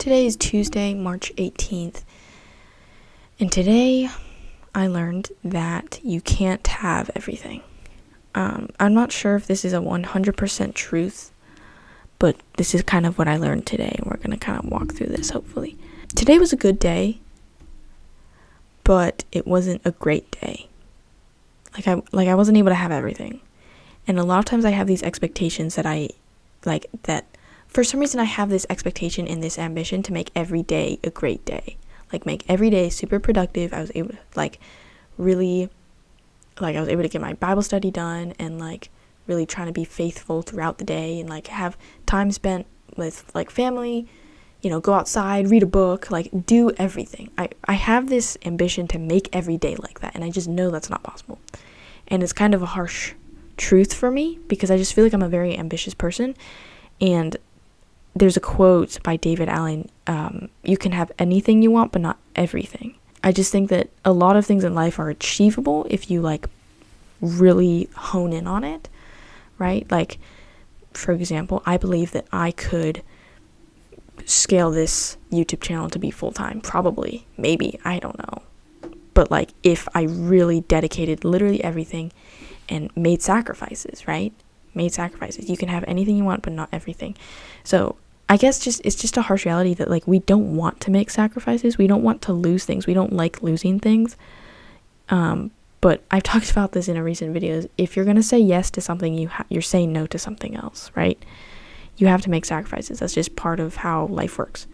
Today is Tuesday, March 18th, and today I learned that you can't have everything. I'm not sure if this is a 100% truth, but this is kind of what I learned today, and we're going to kind of walk through this, hopefully. Today was a good day, but it wasn't a great day. I wasn't able to have everything. And a lot of times I have these expectations that for some reason I have this expectation and this ambition to make every day a great day. Make every day super productive. I was able to I was able to get my Bible study done and really trying to be faithful throughout the day and have time spent with family, go outside, read a book, do everything. I have this ambition to make every day like that, and I just know that's not possible. And it's kind of a harsh truth for me because I just feel like I'm a very ambitious person. And there's a quote by David Allen, you can have anything you want but not everything. I just think that a lot of things in life are achievable if you really hone in on it, right? For example, I believe that I could scale this YouTube channel to be full-time, probably, maybe, I don't know. But if I really dedicated literally everything and made sacrifices, right? You can have anything you want but not everything. So I guess it's just a harsh reality that we don't want to make sacrifices. We don't want to lose things. We don't like losing things. But I've talked about this in a recent video. If you're going to say yes to something, you're saying no to something else, right? You have to make sacrifices. That's just part of how life works.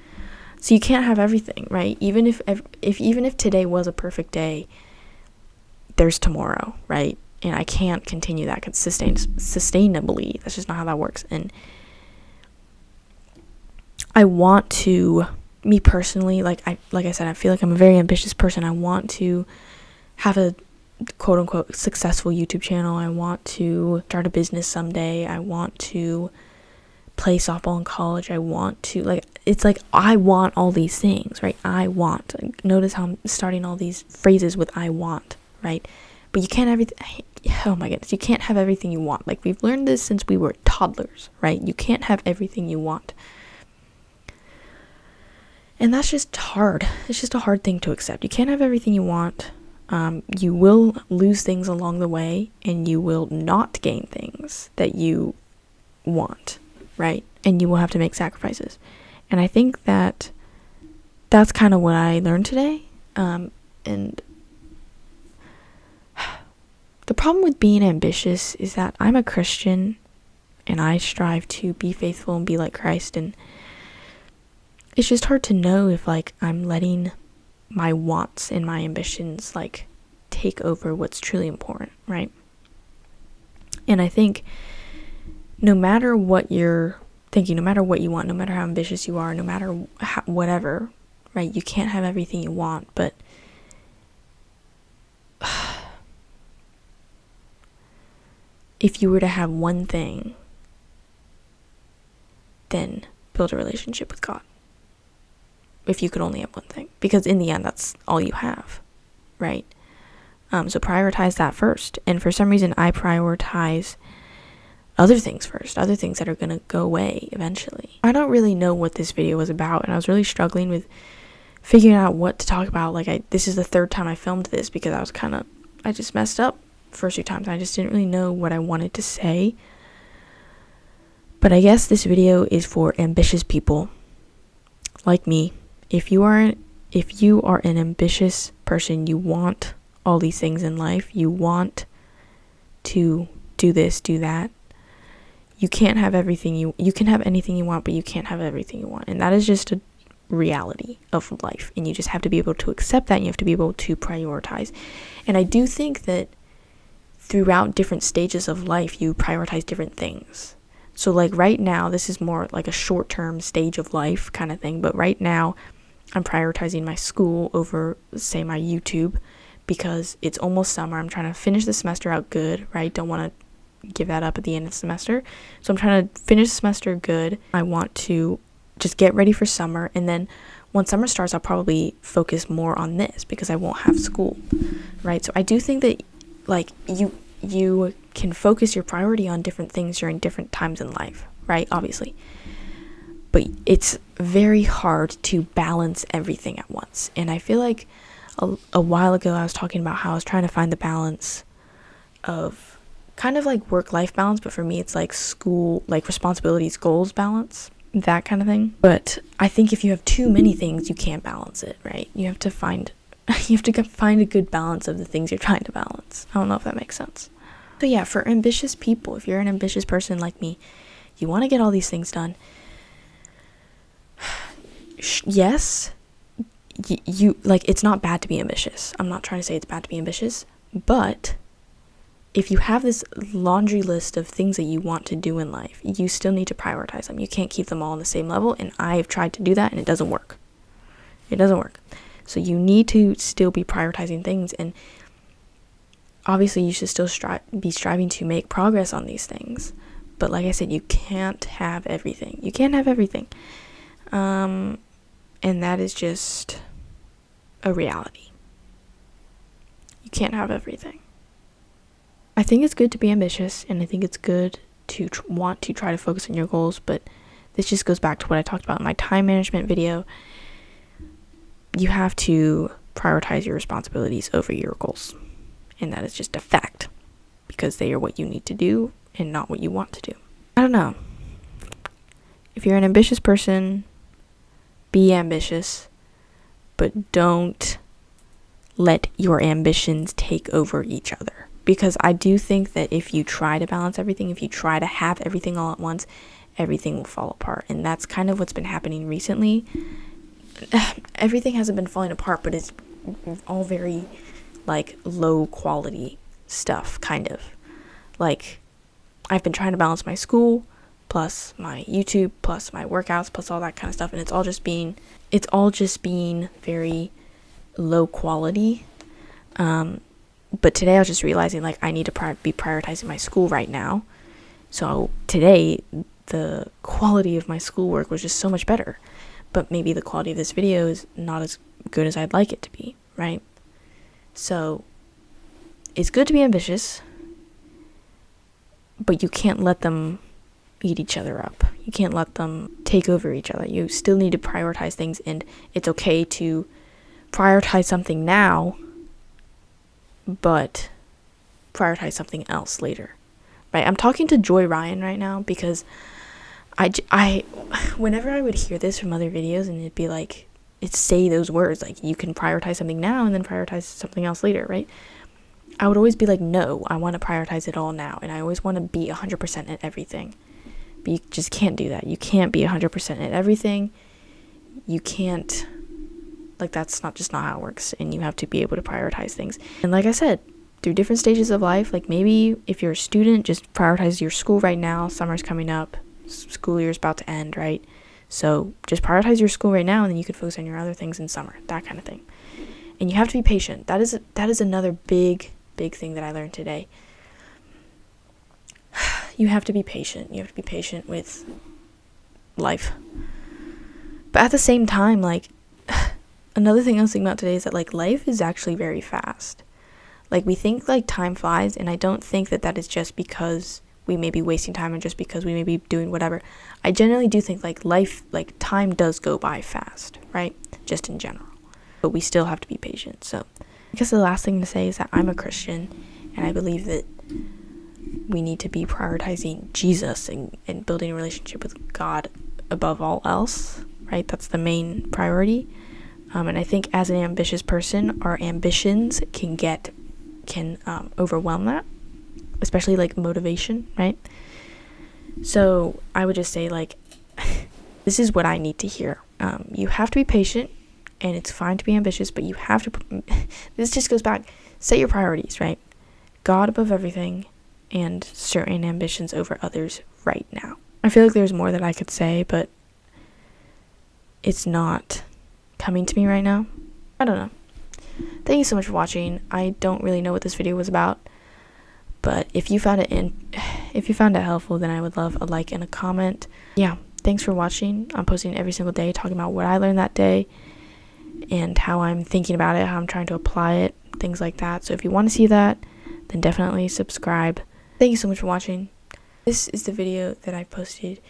So you can't have everything, right? Even if today was a perfect day, there's tomorrow, right? And I can't continue that sustainably. That's just not how that works. And I want to, me personally, like I said, I feel like I'm a very ambitious person. I want to have a quote unquote successful YouTube channel. I want to start a business someday. I want to play softball in college. I want to I want all these things, right? I want. Notice how I'm starting all these phrases with I want, right? But you can't oh my goodness, you can't have everything you want. We've learned this since we were toddlers, right? You can't have everything you want. And that's just hard. It's just a hard thing to accept. You can't have everything you want. You will lose things along the way, and you will not gain things that you want, right? And you will have to make sacrifices. And I think that that's kind of what I learned today. And the problem with being ambitious is that I'm a Christian, and I strive to be faithful and be like Christ, and it's just hard to know if I'm letting my wants and my ambitions take over what's truly important, right? And I think no matter what you're thinking, no matter what you want, no matter how ambitious you are, no matter whatever, right? You can't have everything you want, but if you were to have one thing, then build a relationship with God. If you could only have one thing, because in the end, that's all you have, right? So prioritize that first. And for some reason, I prioritize other things first, other things that are going to go away eventually. I don't really know what this video was about, and I was really struggling with figuring out what to talk about. This is the third time I filmed this because I just messed up the first few times. I just didn't really know what I wanted to say. But I guess this video is for ambitious people like me. If you are an ambitious person, you want all these things in life, you want to do this, do that, you can't have everything you can have anything you want, but you can't have everything you want. And that is just a reality of life, and you just have to be able to accept that, and you have to be able to prioritize. And I do think that throughout different stages of life, you prioritize different things. So right now, this is more a short-term stage of life kind of thing, but right now I'm prioritizing my school over, say, my YouTube, because it's almost summer. I'm trying to finish the semester out good, right? Don't want to give that up at the end of the semester. So I'm trying to finish the semester good. I want to just get ready for summer, and then once summer starts, I'll probably focus more on this because I won't have school, right? So I do think that you can focus your priority on different things during different times in life, right? Obviously. but it's very hard to balance everything at once. And I feel like a while ago I was talking about how I was trying to find the balance of kind of like work-life balance, but for me it's like school, like responsibilities, goals balance, that kind of thing. But I think if you have too many things, you can't balance it, right? You have to find a good balance of the things you're trying to balance. I don't know if that makes sense. So yeah, for ambitious people, if you're an ambitious person like me, you want to get all these things done. Yes, you like, it's not bad to be ambitious. I'm not trying to say it's bad to be ambitious, but if you have this laundry list of things that you want to do in life, you still need to prioritize them. You can't keep them all on the same level, and I've tried to do that and it doesn't work. It doesn't work. So you need to still be prioritizing things, and obviously you should still be striving to make progress on these things. But like I said, you can't have everything. You can't have everything. And that is just a reality. You can't have everything. I think it's good to be ambitious, and I think it's good to want to try to focus on your goals, but this just goes back to what I talked about in my time management video. You have to prioritize your responsibilities over your goals, and that is just a fact, because they are what you need to do and not what you want to do. I don't know. If you're an ambitious person, be ambitious, but don't let your ambitions take over each other. Because I do think that if you try to balance everything, if you try to have everything all at once, everything will fall apart. And that's kind of what's been happening recently. Everything hasn't been falling apart, but it's all very, like, low quality stuff, kind of. Like, I've been trying to balance my school, plus my YouTube, plus my workouts, plus all that kind of stuff, and it's all just being very low quality. But today I was just realizing, like, I need to be prioritizing my school right now. So today, the quality of my schoolwork was just so much better. But maybe the quality of this video is not as good as I'd like it to be, right? So it's good to be ambitious, but you can't let them eat each other up. You can't let them take over each other. You still need to prioritize things, and it's okay to prioritize something now, but prioritize something else later, right? I'm talking to Joy Ryan right now because I whenever I would hear this from other videos, and it'd be like, it'd say those words, like, you can prioritize something now and then prioritize something else later, right? I would always be like, no, I want to prioritize it all now, and I always want to be 100% at everything. But you just can't do that. You can't be 100% at everything. You can't, like, that's not how it works, and you have to be able to prioritize things. And like I said, through different stages of life, like, maybe if you're a student, just prioritize your school right now. Summer's coming up, school year's about to end, right? So just prioritize your school right now, and then you can focus on your other things in summer, that kind of thing. And you have to be patient. That is another big thing that I learned today. You have to be patient. You have to be patient with life. But at the same time, like, another thing I was thinking about today is that, like, life is actually very fast. Like, we think, like, time flies, and I don't think that is just because we may be wasting time and just because we may be doing whatever. I generally do think, like, life, like, time does go by fast, right? Just in general. But we still have to be patient. So I guess the last thing to say is that I'm a Christian, and I believe that we need to be prioritizing Jesus and building a relationship with God above all else, right? That's the main priority. And I think as an ambitious person, our ambitions can overwhelm that, especially, like, motivation, right? So I would just say, like, this is what I need to hear. You have to be patient, and it's fine to be ambitious, but you have to, this just goes back, set your priorities, right? God above everything, and certain ambitions over others right now. I feel like there's more that I could say, but it's not coming to me right now. I don't know. Thank you so much for watching. I don't really know what this video was about, but if you found it helpful, then I would love a like and a comment. Yeah, thanks for watching. I'm posting every single day, talking about what I learned that day and how I'm thinking about it, how I'm trying to apply it, things like that. So if you want to see that, then definitely subscribe. Thank you so much for watching. This is the video that I posted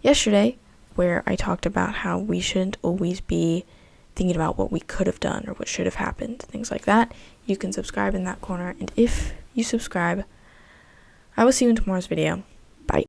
yesterday where I talked about how we shouldn't always be thinking about what we could have done or what should have happened, things like that. You can subscribe in that corner, and if you subscribe, I will see you in tomorrow's video.